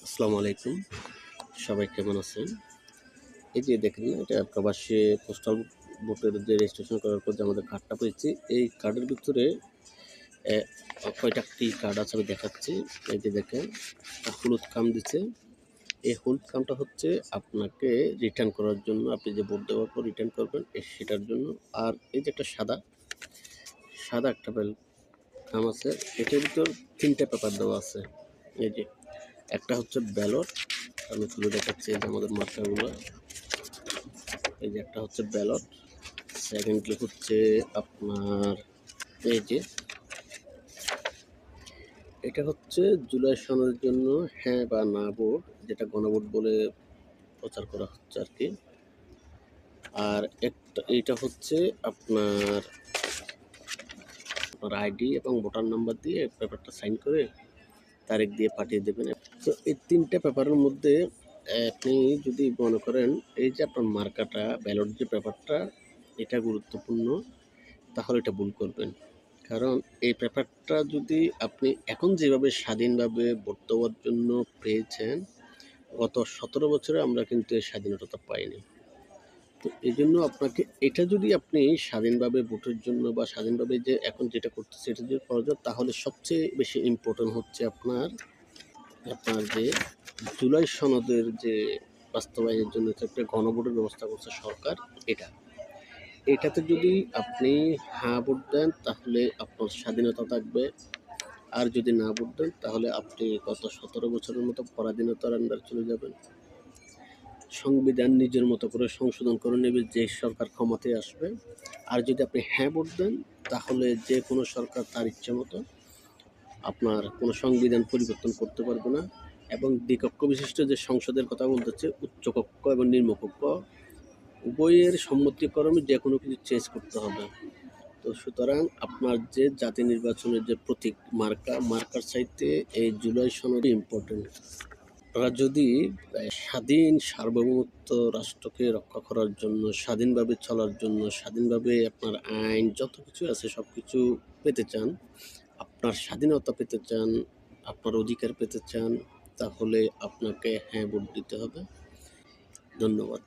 আসসালামু আলাইকুম। সবাই কেমন আছেন? এই যে দেখেন না, এটা প্রবাসী পোস্টাল ভোটের যে রেজিস্ট্রেশন করার পর যে আমাদের কার্ডটা পেয়েছি, এই কার্ডের ভিতরে অ্যা কয়টা কি কার্ড আছে আমি দেখাচ্ছি। এই যে দেখেন, হলুদ খাম দিছে। এই হলুদ খামটা হচ্ছে আপনাকে রিটার্ন করার জন্য, আপনি যে ভোট দেওয়ার পর রিটার্ন করবেন সেটার জন্য। আর এই যে একটা সাদা একটা খাম আছে, এটার ভিতর ৩ টা পেপার দেওয়া আছে। এই যে একটা হচ্ছে ব্যালট, আমি তুলে দেখাচ্ছি। এই যে আমাদের মার্কারগুলো, এই যে একটা হচ্ছে ব্যালট, সেকেন্ডলি হচ্ছে আপনার এই যে এটা হচ্ছে জুলাই সনদের জন্য হ্যাঁ বা না ভোট, যেটা গণভোট বলে প্রচার করা হচ্ছে আর কি। আর এইটা হচ্ছে আপনার আপনার আইডি এবং ভোটার নাম্বার দিয়ে পেপারটা সাইন করে তারিখ দিয়ে পাঠিয়ে দেবেন। তো এই ৩টে পেপারের মধ্যে আপনি যদি মনে করেন এই যে আপনার মার্কাটা, ব্যালট যে পেপারটা, এটা গুরুত্বপূর্ণ, তাহলে এটা ভুল করবেন। কারণ এই পেপারটা যদি আপনি এখন যেভাবে স্বাধীনভাবে ভোট দেওয়ার জন্য পেয়েছেন, গত ১৭ বছরে আমরা কিন্তু এই স্বাধীনতা পাইনি। তো এই জন্য আপনাকে এটা যদি আপনি স্বাধীনভাবে ভোটের জন্য বা স্বাধীনভাবে যে এখন যেটা করতেছে এটা যদি পাওয়া যায়, তাহলে সবচেয়ে বেশি ইম্পর্টেন্ট হচ্ছে আপনার আপনার যে জুলাই সনদের যে বাস্তবায়নের জন্য যে একটা গণভোটের ব্যবস্থা করছে সরকার, এটাতে যদি আপনি হ্যাঁ ভোট দেন তাহলে আপনার স্বাধীনতা থাকবে। আর যদি না ভোট দেন তাহলে আপনি গত ১৭ বছরের মতো পরাধীনতার আন্ডারে চলে যাবেন। সংবিধান নিজের মতো করে সংশোধন করে নেবে যে সরকার ক্ষমতায় আসবে। আর যদি আপনি হ্যাঁ ভোট দেন তাহলে যে কোনো সরকার তার ইচ্ছা মতো আপনার কোনো সংবিধান পরিবর্তন করতে পারবে না। এবং দ্বিকক্ষ বিশিষ্ট যে সংসদের কথা বলতেছে, উচ্চকক্ষ এবং নিম্নকক্ষ উভয়ের সম্মতিক্রমে যে কোনো কিছু চেঞ্জ করতে হবে। তো সুতরাং আপনার যে জাতীয় নির্বাচনের যে প্রতীক মার্কার চাইতে এই জুলাই সনদ ইম্পর্টেন্ট। আপনারা যদি স্বাধীন সার্বভৌমত্ব রাষ্ট্রকে রক্ষা করার জন্য, স্বাধীনভাবে চলার জন্য, স্বাধীনভাবে আপনার আইন যত কিছু আছে সব কিছু পেতে চান, আপনার স্বাধীনতা পেতে চান, আপনার অধিকার পেতে চান, তাহলে আপনাকে হ্যাঁ ভোট দিতে হবে। ধন্যবাদ।